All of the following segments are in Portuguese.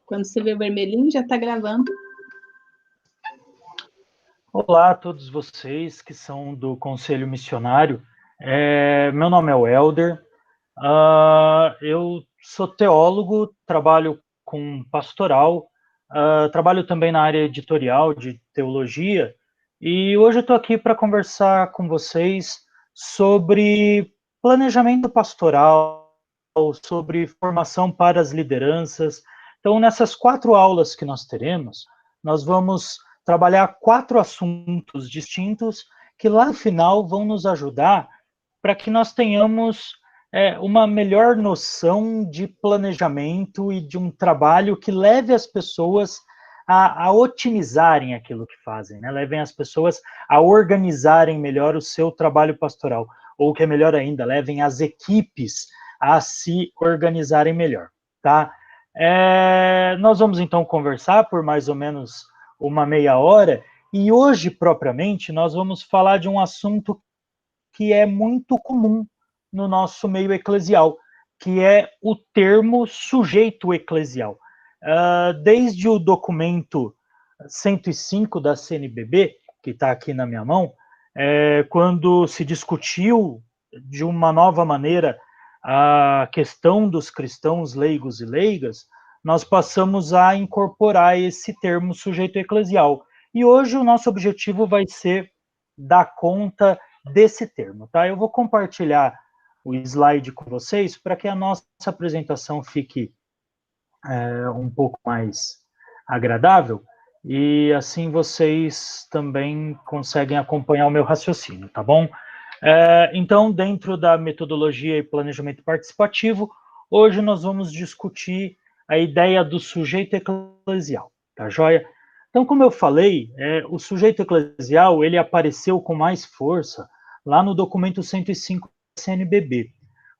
Quando você vê o vermelhinho, já está gravando. Olá a todos vocês que são do Conselho Missionário. Meu nome é o Helder. Eu sou teólogo, trabalho com pastoral, trabalho também na área editorial de teologia, e hoje eu estou aqui para conversar com vocês sobre planejamento pastoral, sobre formação para as lideranças. Então, nessas 4 aulas que nós teremos, nós vamos trabalhar 4 assuntos distintos que lá no final vão nos ajudar para que nós tenhamos uma melhor noção de planejamento e de um trabalho que leve as pessoas a otimizarem aquilo que fazem, né? Levem as pessoas a organizarem melhor o seu trabalho pastoral, ou o que é melhor ainda, levem as equipes a se organizarem melhor, tá? Nós vamos então conversar por mais ou menos uma meia hora, e hoje propriamente nós vamos falar de um assunto que é muito comum no nosso meio eclesial, que é o termo sujeito eclesial. Desde o documento 105 da CNBB, que está aqui na minha mão, quando se discutiu de uma nova maneira a questão dos cristãos leigos e leigas, nós passamos a incorporar esse termo sujeito eclesial. E hoje o nosso objetivo vai ser dar conta desse termo, tá? Eu vou compartilhar o slide com vocês para que a nossa apresentação fique um pouco mais agradável e assim vocês também conseguem acompanhar o meu raciocínio, tá bom? Então, dentro da metodologia e planejamento participativo, hoje nós vamos discutir a ideia do sujeito eclesial, tá joia? Então, como eu falei, o sujeito eclesial, ele apareceu com mais força lá no documento 105 da CNBB.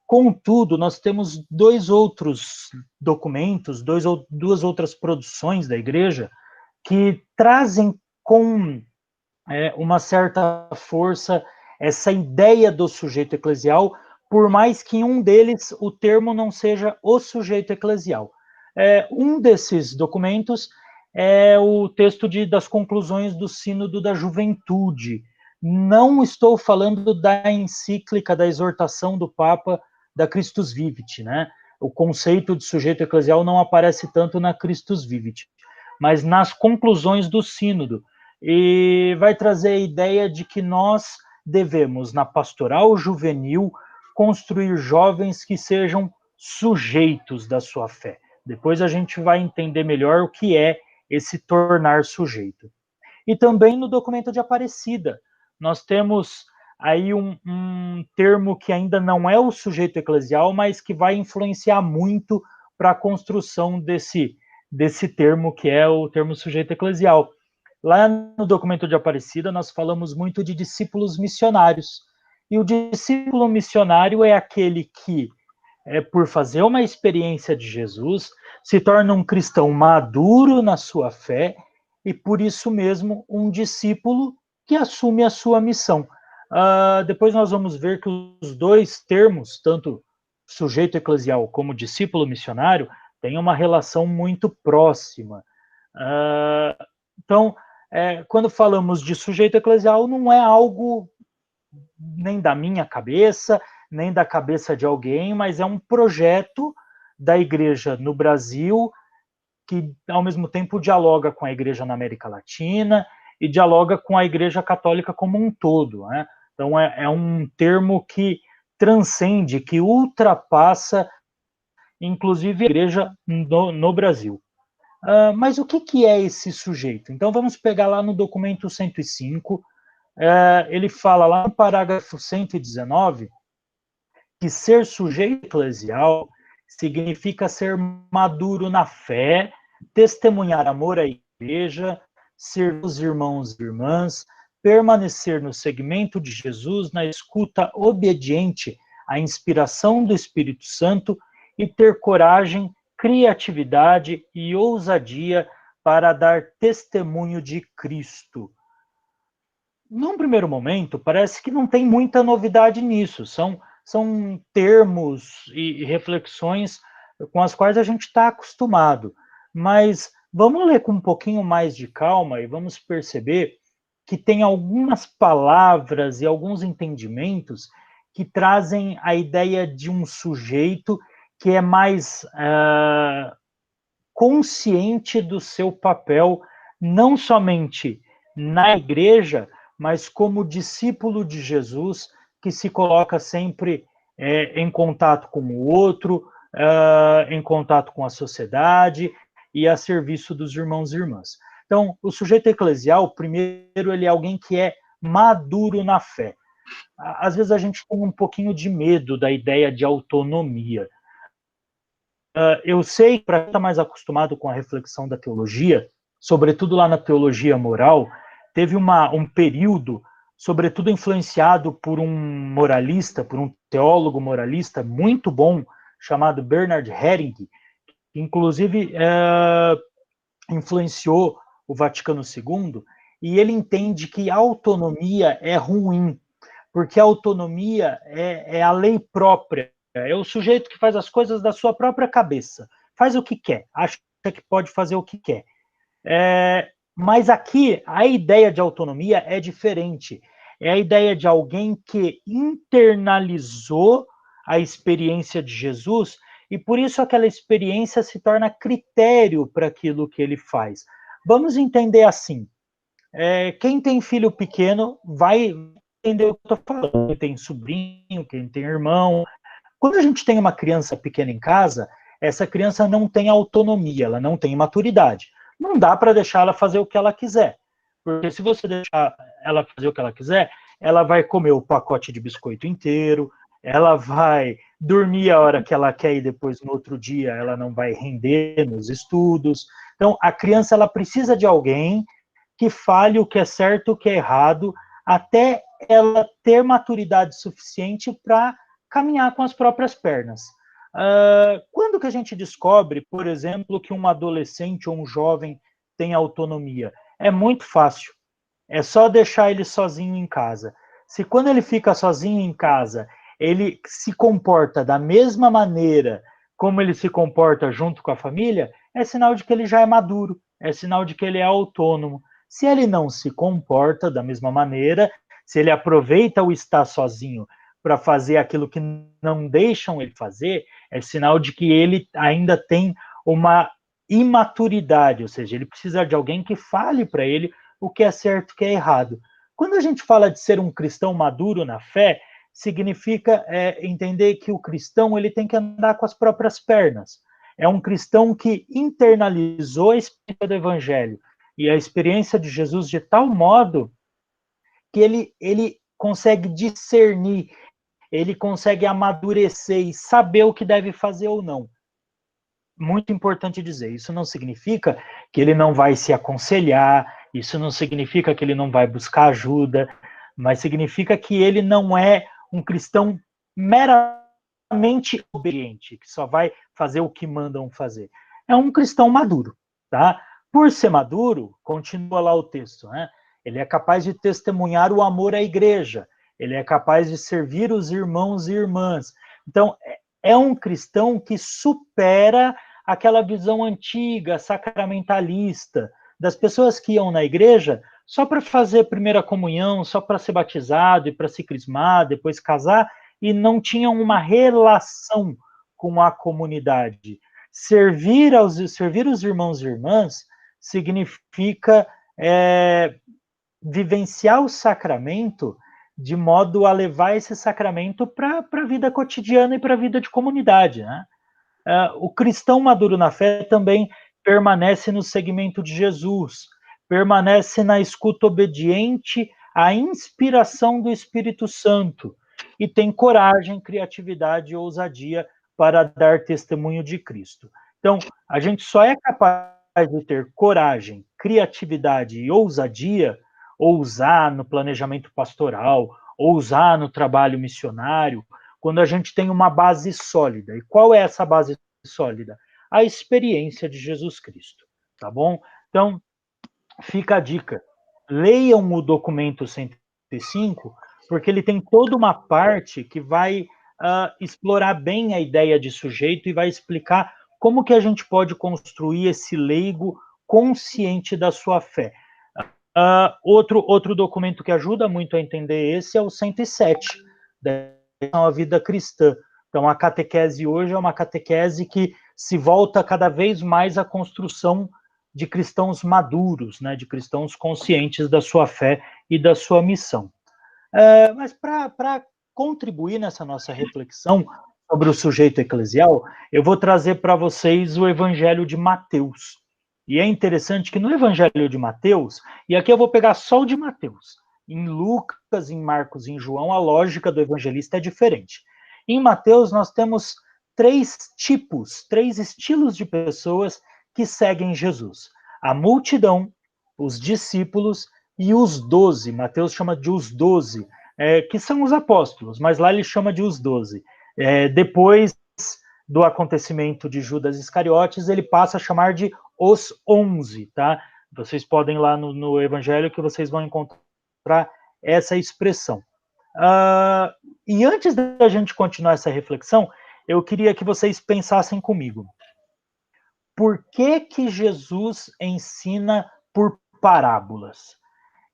Contudo, nós temos 2 outros documentos, duas outras produções da igreja que trazem com uma certa força essa ideia do sujeito eclesial, por mais que em um deles o termo não seja o sujeito eclesial. Um desses documentos é o texto das conclusões do Sínodo da Juventude. Não estou falando da encíclica, da exortação do Papa da Christus Vivit, né? O conceito de sujeito eclesial não aparece tanto na Christus Vivit, mas nas conclusões do Sínodo. E vai trazer a ideia de que nós devemos, na pastoral juvenil, construir jovens que sejam sujeitos da sua fé. Depois a gente vai entender melhor o que é esse tornar sujeito. E também no documento de Aparecida, nós temos aí um termo que ainda não é o sujeito eclesial, mas que vai influenciar muito para a construção desse termo, que é o termo sujeito eclesial. Lá no documento de Aparecida, nós falamos muito de discípulos missionários. E o discípulo missionário é aquele que, por fazer uma experiência de Jesus, se torna um cristão maduro na sua fé e, por isso mesmo, um discípulo que assume a sua missão. Depois nós vamos ver que os 2 termos, tanto sujeito eclesial como discípulo missionário, têm uma relação muito próxima. Então, quando falamos de sujeito eclesial, não é algo nem da minha cabeça, nem da cabeça de alguém, mas é um projeto da igreja no Brasil que, ao mesmo tempo, dialoga com a igreja na América Latina e dialoga com a igreja católica como um todo, né? Então, é um termo que transcende, que ultrapassa, inclusive, a igreja no Brasil. Mas o que é esse sujeito? Então, vamos pegar lá no documento 105, ele fala lá no parágrafo 119 que ser sujeito eclesial significa ser maduro na fé, testemunhar amor à igreja, ser os irmãos e irmãs, permanecer no segmento de Jesus, na escuta obediente à inspiração do Espírito Santo e ter coragem, criatividade e ousadia para dar testemunho de Cristo. Num primeiro momento, parece que não tem muita novidade nisso. São termos e reflexões com as quais a gente está acostumado. mas vamos ler com um pouquinho mais de calma e vamos perceber que tem algumas palavras e alguns entendimentos que trazem a ideia de um sujeito que é mais consciente do seu papel, não somente na igreja, mas como discípulo de Jesus, que se coloca sempre em contato com o outro, em contato com a sociedade e a serviço dos irmãos e irmãs. Então, o sujeito eclesial, primeiro, ele é alguém que é maduro na fé. Às vezes a gente tem um pouquinho de medo da ideia de autonomia. Eu sei, para quem está mais acostumado com a reflexão da teologia, sobretudo lá na teologia moral, teve um período, sobretudo influenciado por um moralista, por um teólogo moralista muito bom, chamado Bernard Häring, que inclusive influenciou o Vaticano II, e ele entende que a autonomia é ruim, porque a autonomia é a lei própria, é o sujeito que faz as coisas da sua própria cabeça, faz o que quer, acha que pode fazer o que quer. Mas aqui a ideia de autonomia é diferente. É a ideia de alguém que internalizou a experiência de Jesus e por isso aquela experiência se torna critério para aquilo que ele faz. Vamos entender assim. Quem tem filho pequeno vai entender o que eu estou falando. Quem tem sobrinho, quem tem irmão. Quando a gente tem uma criança pequena em casa, essa criança não tem autonomia, ela não tem maturidade. Não dá para deixar ela fazer o que ela quiser. Porque se você deixar ela fazer o que ela quiser, ela vai comer o pacote de biscoito inteiro, ela vai dormir a hora que ela quer e depois no outro dia ela não vai render nos estudos. Então, a criança ela precisa de alguém que fale o que é certo, o que é errado, até ela ter maturidade suficiente para caminhar com as próprias pernas. Quando que a gente descobre, por exemplo, que um adolescente ou um jovem tem autonomia? É muito fácil. É só deixar ele sozinho em casa. Se quando ele fica sozinho em casa, ele se comporta da mesma maneira como ele se comporta junto com a família, é sinal de que ele já é maduro, é sinal de que ele é autônomo. Se ele não se comporta da mesma maneira, se ele aproveita o estar sozinho para fazer aquilo que não deixam ele fazer, é sinal de que ele ainda tem uma imaturidade, ou seja, ele precisa de alguém que fale para ele o que é certo e o que é errado. Quando a gente fala de ser um cristão maduro na fé, significa entender que o cristão ele tem que andar com as próprias pernas. É um cristão que internalizou a experiência do evangelho e a experiência de Jesus de tal modo que ele consegue discernir, ele consegue amadurecer e saber o que deve fazer ou não. Muito importante dizer, isso não significa que ele não vai se aconselhar, isso não significa que ele não vai buscar ajuda, mas significa que ele não é um cristão meramente obediente, que só vai fazer o que mandam fazer. É um cristão maduro, tá? Por ser maduro, continua lá o texto, né? Ele é capaz de testemunhar o amor à igreja, ele é capaz de servir os irmãos e irmãs. Então, é um cristão que supera aquela visão antiga, sacramentalista, das pessoas que iam na igreja só para fazer primeira comunhão, só para ser batizado e para se crismar, depois casar, e não tinham uma relação com a comunidade. Servir os irmãos e irmãs significa vivenciar o sacramento de modo a levar esse sacramento para a vida cotidiana e para a vida de comunidade, né? O cristão maduro na fé também permanece no segmento de Jesus, permanece na escuta obediente à inspiração do Espírito Santo e tem coragem, criatividade e ousadia para dar testemunho de Cristo. Então, a gente só é capaz de ter coragem, criatividade e ousadia, ousar no planejamento pastoral, ousar no trabalho missionário, quando a gente tem uma base sólida. E qual é essa base sólida? A experiência de Jesus Cristo, tá bom? Então, fica a dica. Leiam o documento 105, porque ele tem toda uma parte que vai explorar bem a ideia de sujeito e vai explicar como que a gente pode construir esse leigo consciente da sua fé? Outro documento que ajuda muito a entender esse é o 107, da vida cristã. Então, a catequese hoje é uma catequese que se volta cada vez mais à construção de cristãos maduros, né, de cristãos conscientes da sua fé e da sua missão. Mas para contribuir nessa nossa reflexão sobre o sujeito eclesial, eu vou trazer para vocês o Evangelho de Mateus. E é interessante que no Evangelho de Mateus, e aqui eu vou pegar só o de Mateus, em Lucas, em Marcos e em João, a lógica do evangelista é diferente. Em Mateus, nós temos três estilos de pessoas que seguem Jesus: a multidão, os discípulos e os 12. Mateus chama de os 12, que são os apóstolos, mas lá ele chama de os 12. Depois do acontecimento de Judas Iscariotes, ele passa a chamar de os 11, tá? Vocês podem ir lá no Evangelho que vocês vão encontrar essa expressão. E antes da gente continuar essa reflexão, eu queria que vocês pensassem comigo. Por que Jesus ensina por parábolas?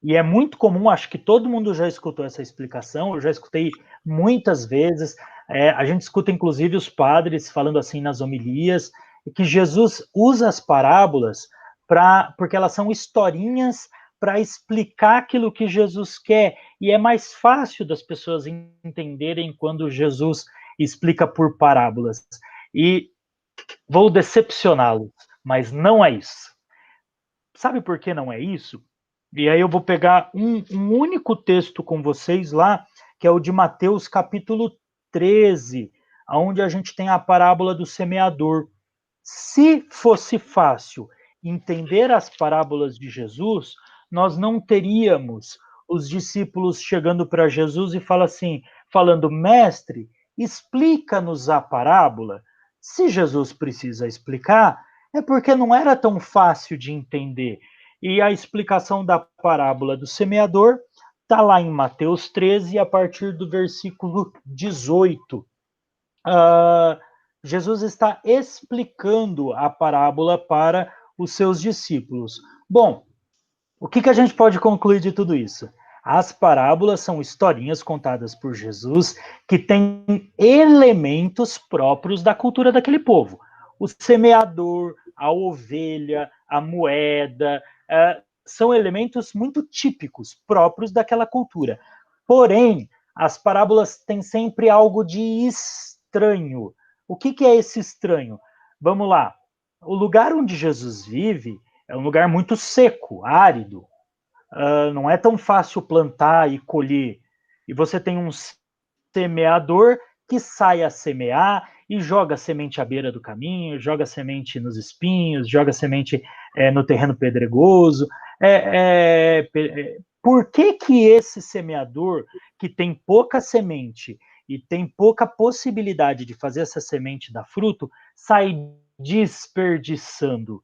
E é muito comum, acho que todo mundo já escutou essa explicação, eu já escutei muitas vezes, a gente escuta inclusive os padres falando assim nas homilias, que Jesus usa as parábolas porque elas são historinhas para explicar aquilo que Jesus quer, e é mais fácil das pessoas entenderem quando Jesus explica por parábolas. E vou decepcioná-los, mas não é isso. Sabe por que não é isso? E aí eu vou pegar um único texto com vocês lá, que é o de Mateus capítulo 13, onde a gente tem a parábola do semeador. Se fosse fácil entender as parábolas de Jesus, nós não teríamos os discípulos chegando para Jesus e falando, mestre, explica-nos a parábola. Se Jesus precisa explicar, é porque não era tão fácil de entender. E a explicação da parábola do semeador está lá em Mateus 13, a partir do versículo 18. Jesus está explicando a parábola para os seus discípulos. Bom, o que a gente pode concluir de tudo isso? As parábolas são historinhas contadas por Jesus que têm elementos próprios da cultura daquele povo. O semeador, a ovelha, a moeda, são elementos muito típicos, próprios daquela cultura. Porém, as parábolas têm sempre algo de estranho. O que é esse estranho? Vamos lá. O lugar onde Jesus vive é um lugar muito seco, árido. Não é tão fácil plantar e colher. E você tem um semeador que sai a semear e joga semente à beira do caminho, joga semente nos espinhos, joga semente no terreno pedregoso. Por que esse semeador, que tem pouca semente e tem pouca possibilidade de fazer essa semente dar fruto, sai desperdiçando?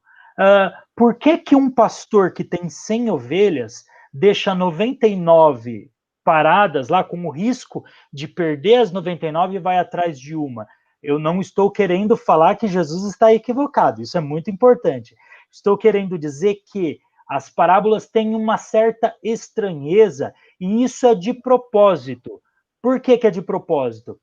Por que um pastor que tem 100 ovelhas deixa 99 paradas lá com o risco de perder as 99 e vai atrás de uma? Eu não estou querendo falar que Jesus está equivocado, isso é muito importante. Estou querendo dizer que as parábolas têm uma certa estranheza e isso é de propósito. Por que é de propósito?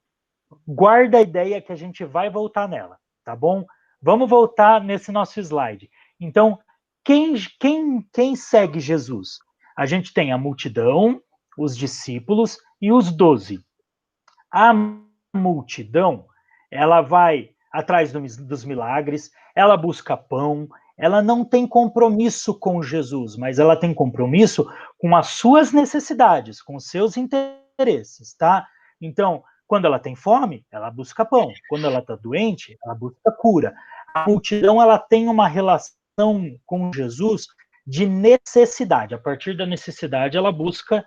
Guarda a ideia que a gente vai voltar nela, tá bom? Vamos voltar nesse nosso slide. Então, quem segue Jesus? A gente tem a multidão, os discípulos e os 12. A multidão, ela vai atrás dos milagres, ela busca pão, ela não tem compromisso com Jesus, mas ela tem compromisso com as suas necessidades, com os seus interesses, tá? Então, quando ela tem fome, ela busca pão. Quando ela está doente, ela busca cura. A multidão, ela tem uma relação com Jesus de necessidade. A partir da necessidade, ela busca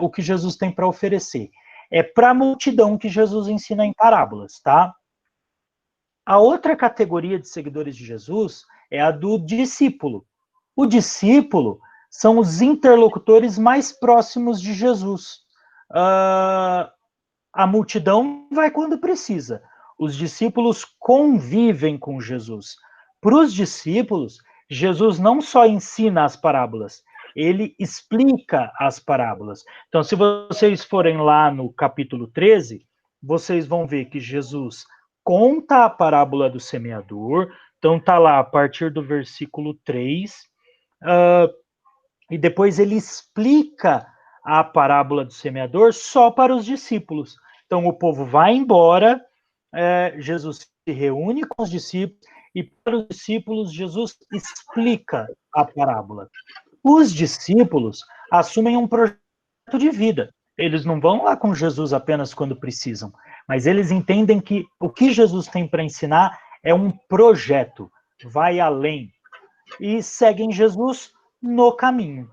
o que Jesus tem para oferecer. É para a multidão que Jesus ensina em parábolas, tá? A outra categoria de seguidores de Jesus é a do discípulo. O discípulo são os interlocutores mais próximos de Jesus. A multidão vai quando precisa. Os discípulos convivem com Jesus. Para os discípulos, Jesus não só ensina as parábolas, ele explica as parábolas. Então, se vocês forem lá no capítulo 13, vocês vão ver que Jesus conta a parábola do semeador. Então, está lá a partir do versículo 3, e depois ele explica a parábola do semeador só para os discípulos. Então, o povo vai embora, Jesus se reúne com os discípulos, e para os discípulos, Jesus explica a parábola. Os discípulos assumem um projeto de vida. Eles não vão lá com Jesus apenas quando precisam, mas eles entendem que o que Jesus tem para ensinar é um projeto, vai além, e seguem Jesus no caminho.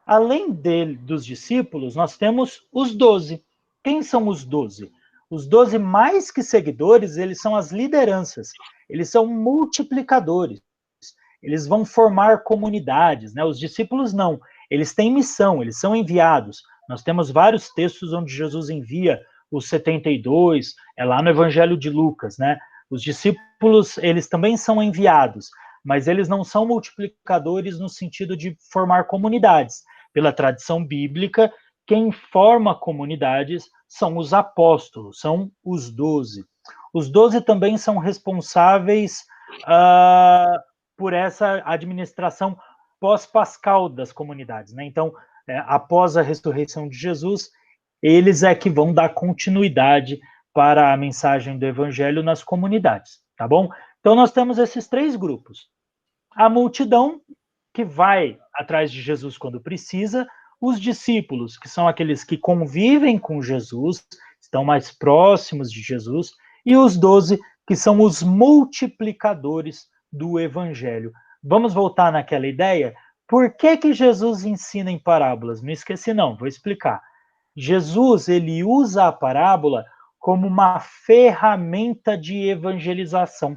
Além dos discípulos, nós temos os 12. Quem são os 12? Os 12, mais que seguidores, eles são as lideranças, eles são multiplicadores, eles vão formar comunidades, né? Os discípulos não, eles têm missão, eles são enviados. Nós temos vários textos onde Jesus envia os 72, é lá no Evangelho de Lucas, né? Os discípulos, eles também são enviados, mas eles não são multiplicadores no sentido de formar comunidades. Pela tradição bíblica, quem forma comunidades são os apóstolos, são os 12. Os 12 também são responsáveis por essa administração pós-pascal das comunidades, né? Então, após a ressurreição de Jesus, eles é que vão dar continuidade para a mensagem do evangelho nas comunidades, tá bom? Então, nós temos esses 3 grupos. A multidão, que vai atrás de Jesus quando precisa, os discípulos, que são aqueles que convivem com Jesus, estão mais próximos de Jesus, e os 12, que são os multiplicadores do evangelho. Vamos voltar naquela ideia? Por que Jesus ensina em parábolas? Não esqueci não, vou explicar. Jesus, ele usa a parábola como uma ferramenta de evangelização.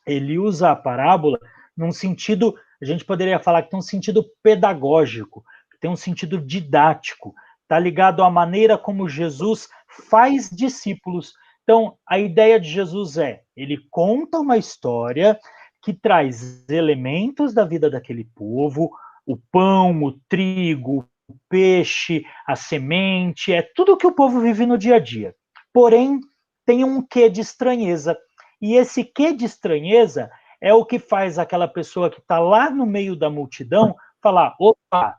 Ele usa a parábola num sentido, a gente poderia falar que tem um sentido pedagógico, tem um sentido didático, está ligado à maneira como Jesus faz discípulos. Então, a ideia de Jesus ele conta uma história que traz elementos da vida daquele povo, o pão, o trigo, o peixe, a semente, é tudo que o povo vive no dia a dia. Porém, tem um quê de estranheza. E esse quê de estranheza é o que faz aquela pessoa que está lá no meio da multidão falar: opa, o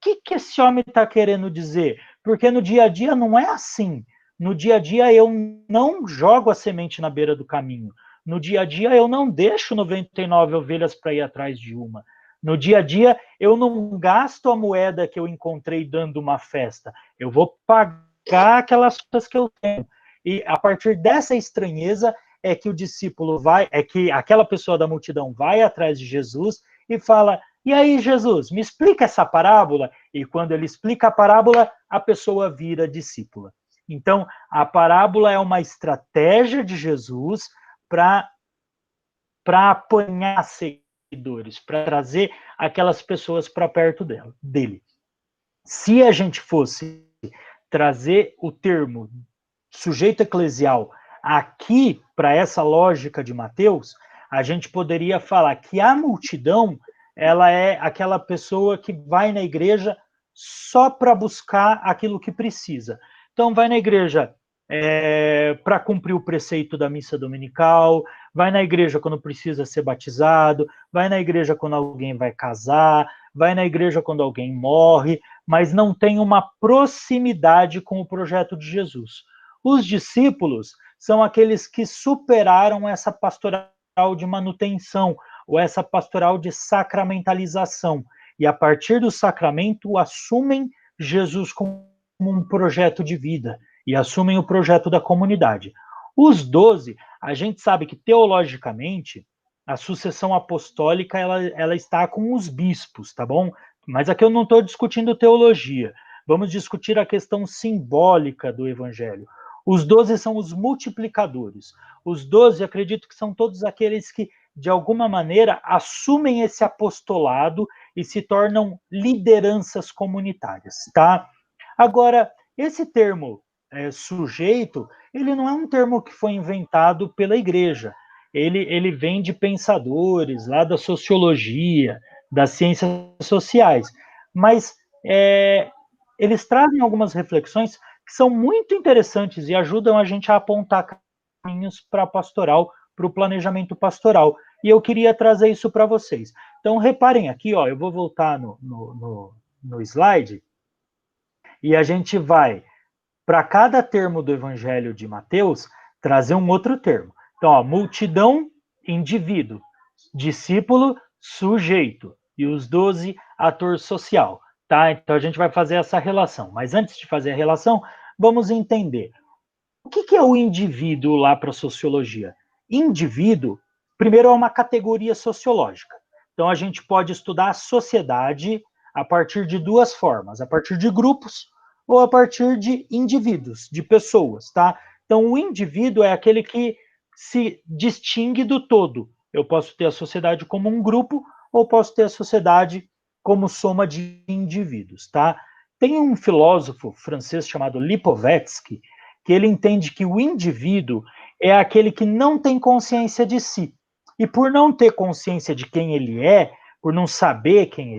que esse homem está querendo dizer? Porque no dia a dia não é assim. No dia a dia eu não jogo a semente na beira do caminho. No dia a dia eu não deixo 99 ovelhas para ir atrás de uma. No dia a dia eu não gasto a moeda que eu encontrei dando uma festa. Eu vou pagar aquelas coisas que eu tenho. E a partir dessa estranheza é que o discípulo é que aquela pessoa da multidão vai atrás de Jesus e fala: e aí, Jesus, me explica essa parábola? E quando ele explica a parábola, a pessoa vira discípula. Então, a parábola é uma estratégia de Jesus para apanhar seguidores, para trazer aquelas pessoas para perto dele. Se a gente fosse trazer o termo sujeito eclesial aqui para essa lógica de Mateus, a gente poderia falar que a multidão ela é aquela pessoa que vai na igreja só para buscar aquilo que precisa. Então, vai na igreja para cumprir o preceito da missa dominical, vai na igreja quando precisa ser batizado, vai na igreja quando alguém vai casar, vai na igreja quando alguém morre, mas não tem uma proximidade com o projeto de Jesus. Os discípulos são aqueles que superaram essa pastoral de manutenção, ou essa pastoral de sacramentalização, e a partir do sacramento assumem Jesus como um projeto de vida, e assumem o projeto da comunidade. Os 12, a gente sabe que teologicamente, a sucessão apostólica ela está com os bispos, tá bom? Mas aqui eu não estou discutindo teologia, vamos discutir a questão simbólica do evangelho. Os 12 são os multiplicadores. Os 12, acredito que são todos aqueles que, de alguma maneira, assumem esse apostolado e se tornam lideranças comunitárias, tá? Agora, esse termo sujeito, ele não é um termo que foi inventado pela igreja. Ele vem de pensadores lá da sociologia, das ciências sociais. Mas eles trazem algumas reflexões que são muito interessantes e ajudam a gente a apontar caminhos para a pastoral, para o planejamento pastoral. E eu queria trazer isso para vocês. Então, reparem aqui, ó, eu vou voltar no slide, e a gente vai, para cada termo do Evangelho de Mateus, trazer um outro termo. Então, ó, multidão, indivíduo, discípulo, sujeito, e os 12, ator social. Tá? Então, a gente vai fazer essa relação. Mas antes de fazer a relação, vamos entender. O que é o indivíduo lá para a sociologia? Indivíduo, primeiro, é uma categoria sociológica. Então, a gente pode estudar a sociedade a partir de duas formas: a partir de grupos ou a partir de indivíduos, de pessoas, tá? Então, o indivíduo é aquele que se distingue do todo. Eu posso ter a sociedade como um grupo ou posso ter a sociedade como soma de indivíduos, tá? Tem um filósofo francês chamado Lipovetsky, que ele entende que o indivíduo é aquele que não tem consciência de si. E por não ter consciência de quem ele é, por não saber quem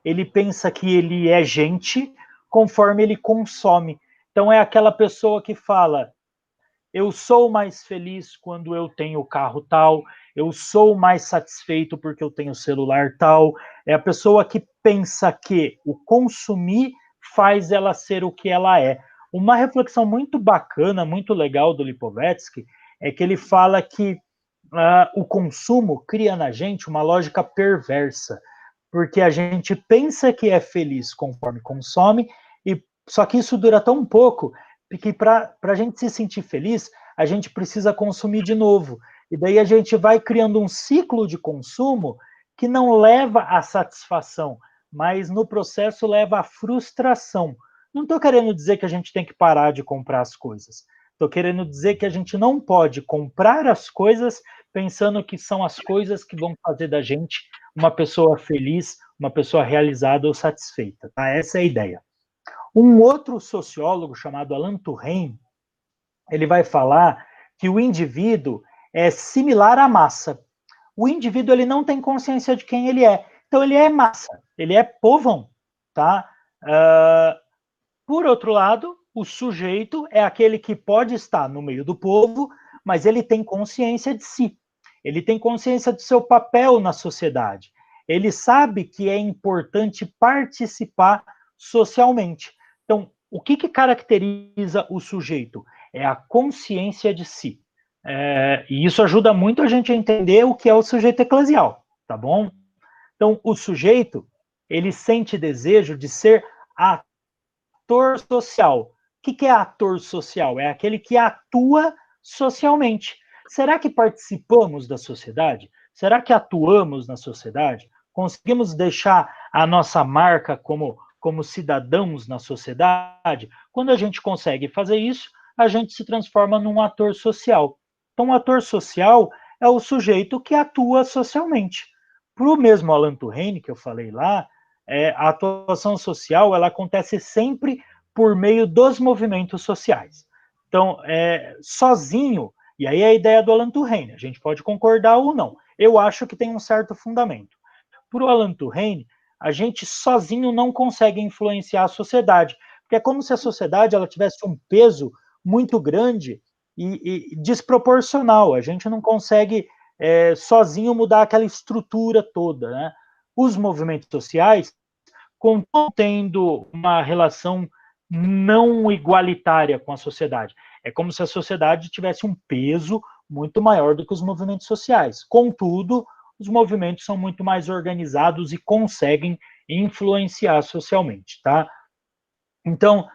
ele pensa que ele é gente conforme ele consome. Então é aquela pessoa que fala: eu sou mais feliz quando eu tenho o carro tal, eu sou mais satisfeito porque eu tenho o celular tal. É a pessoa que pensa que o consumir faz ela ser o que ela é. Uma reflexão muito bacana, muito legal do Lipovetsky é que ele fala que o consumo cria na gente uma lógica perversa, porque a gente pensa que é feliz conforme consome, e só que isso dura tão pouco que para a gente se sentir feliz, a gente precisa consumir de novo. E daí a gente vai criando um ciclo de consumo que não leva à satisfação, mas no processo leva à frustração. Não estou querendo dizer que a gente tem que parar de comprar as coisas. Estou querendo dizer que a gente não pode comprar as coisas pensando que são as coisas que vão fazer da gente uma pessoa feliz, uma pessoa realizada ou satisfeita. Tá? Essa é a ideia. Um outro sociólogo chamado Alan Turing, ele vai falar que o indivíduo é similar à massa. O indivíduo ele não tem consciência de quem ele é. Então ele é massa, ele é povão, tá? Por outro lado, o sujeito é aquele que pode estar no meio do povo, mas ele tem consciência de si. Ele tem consciência do seu papel na sociedade. Ele sabe que é importante participar socialmente. Então, o que caracteriza o sujeito? É a consciência de si. E isso ajuda muito a gente a entender o que é o sujeito eclesial, tá bom? Então, o sujeito, ele sente desejo de ser ator social. O que é ator social? É aquele que atua socialmente. Será que participamos da sociedade? Será que atuamos na sociedade? Conseguimos deixar a nossa marca como cidadãos na sociedade? Quando a gente consegue fazer isso, a gente se transforma num ator social. Então, o ator social é o sujeito que atua socialmente. Para o mesmo Alan Turing, que eu falei lá, a atuação social ela acontece sempre por meio dos movimentos sociais. Então, sozinho, e aí é a ideia do Alan Turing, a gente pode concordar ou não. Eu acho que tem um certo fundamento. Para o Alan Turing, a gente sozinho não consegue influenciar a sociedade, porque é como se a sociedade ela tivesse um peso muito grande e desproporcional. A gente não consegue sozinho mudar aquela estrutura toda, né? Os movimentos sociais tendo uma relação não igualitária com a sociedade. É como se a sociedade tivesse um peso muito maior do que os movimentos sociais. Contudo, os movimentos são muito mais organizados e conseguem influenciar socialmente, tá? Então,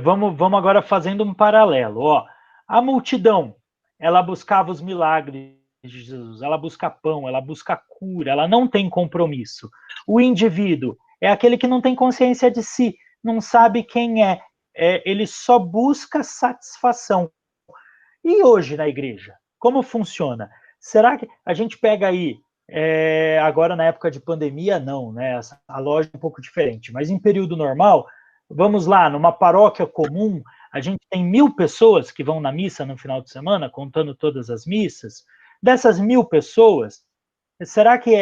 vamos agora fazendo um paralelo. Ó, a multidão, ela buscava os milagres de Jesus, ela busca pão, ela busca cura, ela não tem compromisso. O indivíduo é aquele que não tem consciência de si, não sabe quem ele só busca satisfação. E hoje na igreja, como funciona? Será que a gente pega aí, agora na época de pandemia, não, né? A loja é um pouco diferente, mas em período normal, vamos lá, numa paróquia comum, A gente tem 1.000 pessoas que vão na missa no final de semana, contando todas as missas. Dessas 1.000 pessoas, será que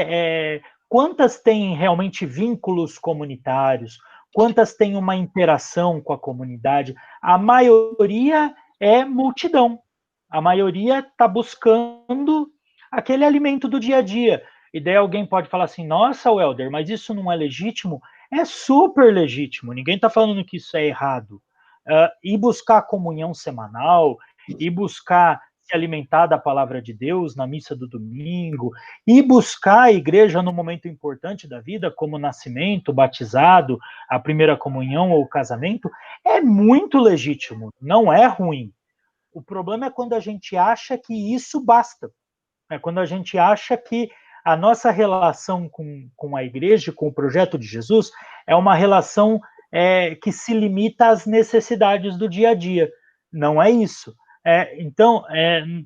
quantas têm realmente vínculos comunitários? Quantas têm uma interação com a comunidade? A maioria é multidão. A maioria está buscando aquele alimento do dia a dia. E daí alguém pode falar assim, nossa, Welder, mas isso não é legítimo? É super legítimo, ninguém está falando que isso é errado. E buscar a comunhão semanal, e buscar se alimentar da palavra de Deus na missa do domingo, e buscar a igreja no momento importante da vida, como o nascimento, o batizado, a primeira comunhão ou o casamento, é muito legítimo, não é ruim. O problema é quando a gente acha que isso basta. É quando a gente acha que a nossa relação com a igreja, com o projeto de Jesus, é uma relação que se limita às necessidades do dia a dia. Não é isso. Então,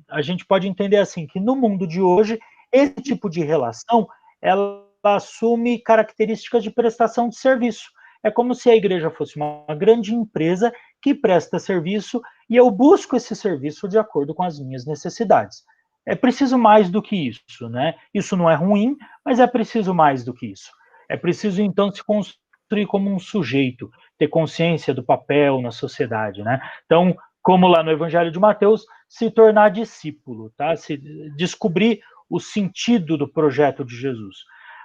a gente pode entender assim, que no mundo de hoje, esse tipo de relação, ela assume características de prestação de serviço. É como se a igreja fosse uma grande empresa que presta serviço e eu busco esse serviço de acordo com as minhas necessidades. É preciso mais do que isso, né? Isso não é ruim, mas é preciso mais do que isso. É preciso, então, se construir como um sujeito, ter consciência do papel na sociedade, né? Então, como lá no Evangelho de Mateus, se tornar discípulo, tá? Se descobrir o sentido do projeto de Jesus.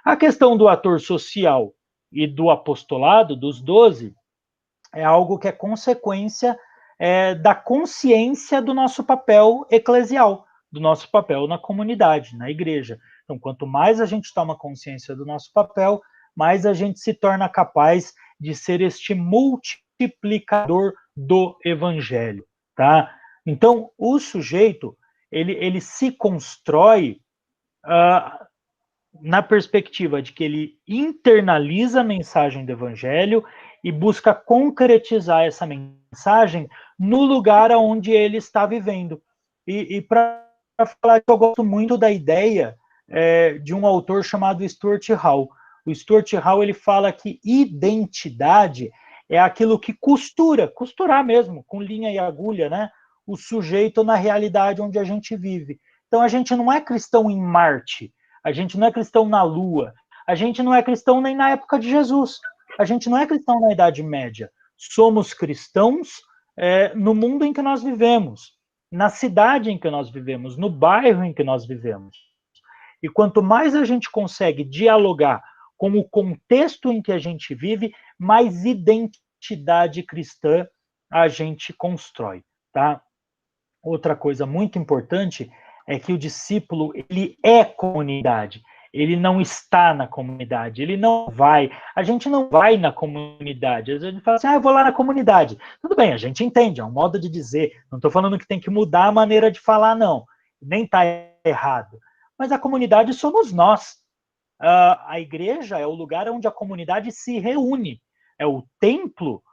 A questão do ator social e do apostolado, dos 12, é algo que é consequência da consciência do nosso papel eclesial, do nosso papel na comunidade, na igreja. Então, quanto mais a gente toma consciência do nosso papel, mais a gente se torna capaz de ser este multiplicador do evangelho, tá? Então, o sujeito, ele se constrói na perspectiva de que ele internaliza a mensagem do evangelho e busca concretizar essa mensagem no lugar onde ele está vivendo. E para falar que eu gosto muito da ideia de um autor chamado Stuart Hall. O Stuart Hall ele fala que identidade é aquilo que costurar mesmo, com linha e agulha, né? O sujeito na realidade onde a gente vive. Então a gente não é cristão em Marte, a gente não é cristão na Lua, a gente não é cristão nem na época de Jesus, a gente não é cristão na Idade Média. Somos cristãos no mundo em que nós vivemos, na cidade em que nós vivemos, no bairro em que nós vivemos. E quanto mais a gente consegue dialogar com o contexto em que a gente vive, mais identidade cristã a gente constrói, tá? Outra coisa muito importante é que o discípulo, ele é comunidade, ele não está na comunidade, ele não vai, a gente não vai na comunidade, às vezes a gente fala assim, eu vou lá na comunidade. Tudo bem, a gente entende, é um modo de dizer, não estou falando que tem que mudar a maneira de falar, não, nem está errado, mas a comunidade somos nós. A igreja é o lugar onde a comunidade se reúne, é o templo,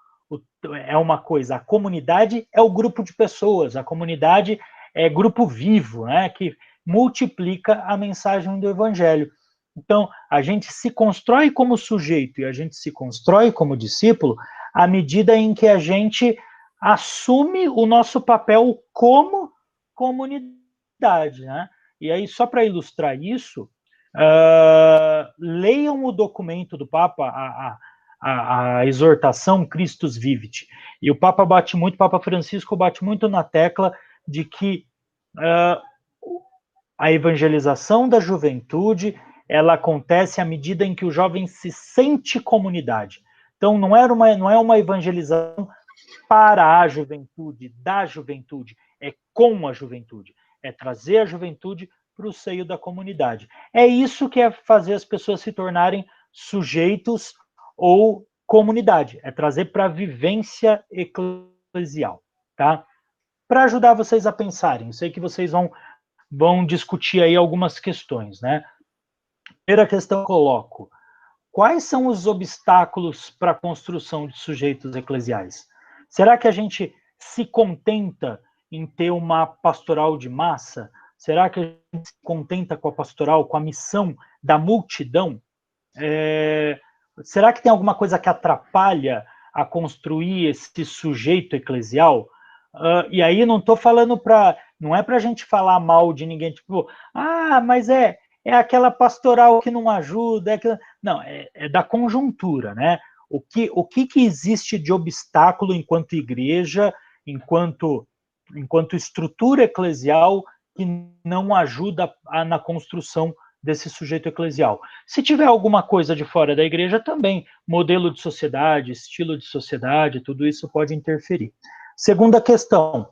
é uma coisa, a comunidade é o grupo de pessoas, a comunidade é grupo vivo, né, que multiplica a mensagem do evangelho. Então, a gente se constrói como sujeito e a gente se constrói como discípulo à medida em que a gente assume o nosso papel como comunidade, né? E aí, só para ilustrar isso, leiam o documento do Papa, a exortação Christus Vivit. E o Papa Francisco bate muito na tecla de que a evangelização da juventude ela acontece à medida em que o jovem se sente comunidade. Então, não é uma evangelização para a juventude, da juventude, é com a juventude, é trazer a juventude para o seio da comunidade. É isso que é fazer as pessoas se tornarem sujeitos ou comunidade, é trazer para a vivência eclesial, tá? Para ajudar vocês a pensarem, eu sei que vocês vão discutir aí algumas questões, né? Primeira questão que eu coloco, quais são os obstáculos para a construção de sujeitos eclesiais? Será que a gente se contenta em ter uma pastoral de massa? Será que a gente se contenta com a pastoral, com a missão da multidão? Será que tem alguma coisa que atrapalha a construir esse sujeito eclesial? E aí não estou falando não é para a gente falar mal de ninguém, tipo, mas é aquela pastoral que não ajuda, não, é da conjuntura, né? O que existe de obstáculo enquanto igreja, enquanto estrutura eclesial que não ajuda na construção desse sujeito eclesial. Se tiver alguma coisa de fora da igreja, também, modelo de sociedade, estilo de sociedade, tudo isso pode interferir. Segunda questão,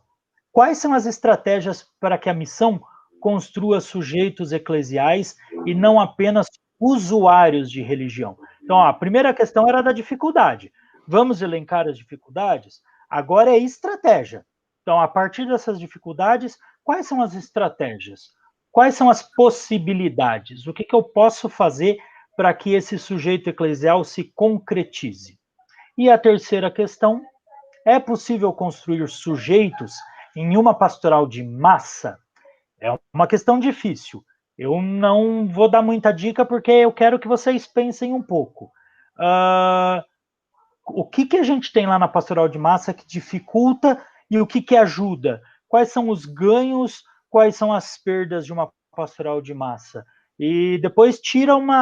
quais são as estratégias para que a missão construa sujeitos eclesiais e não apenas usuários de religião? Então, a primeira questão era da dificuldade. Vamos elencar as dificuldades? Agora é estratégia. Então, a partir dessas dificuldades, quais são as estratégias? Quais são as possibilidades? O que eu posso fazer para que esse sujeito eclesial se concretize? E a terceira questão, é possível construir sujeitos em uma pastoral de massa? É uma questão difícil. Eu não vou dar muita dica porque eu quero que vocês pensem um pouco. O que a gente tem lá na pastoral de massa que dificulta e o que ajuda? Quais são os ganhos, quais são as perdas de uma pastoral de massa? E depois tira um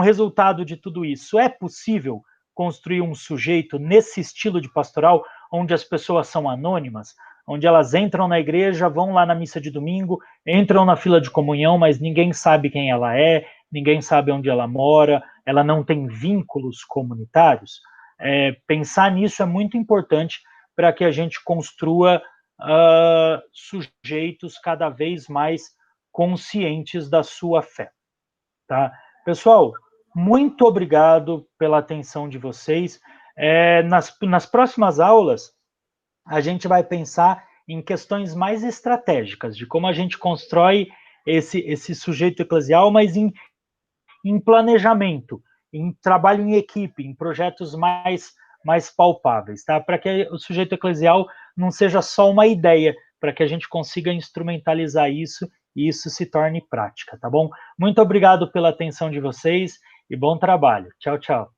resultado de tudo isso. É possível construir um sujeito nesse estilo de pastoral, onde as pessoas são anônimas, onde elas entram na igreja, vão lá na missa de domingo, entram na fila de comunhão, mas ninguém sabe quem ela é, ninguém sabe onde ela mora, ela não tem vínculos comunitários? Pensar nisso é muito importante para que a gente construa sujeitos cada vez mais conscientes da sua fé. Tá? Pessoal, muito obrigado pela atenção de vocês. Nas próximas aulas, a gente vai pensar em questões mais estratégicas, de como a gente constrói esse sujeito eclesial, mas em planejamento, em trabalho em equipe, em projetos mais palpáveis, tá? Para que o sujeito eclesial não seja só uma ideia, para que a gente consiga instrumentalizar isso e isso se torne prática, tá bom? Muito obrigado pela atenção de vocês e bom trabalho. Tchau, tchau.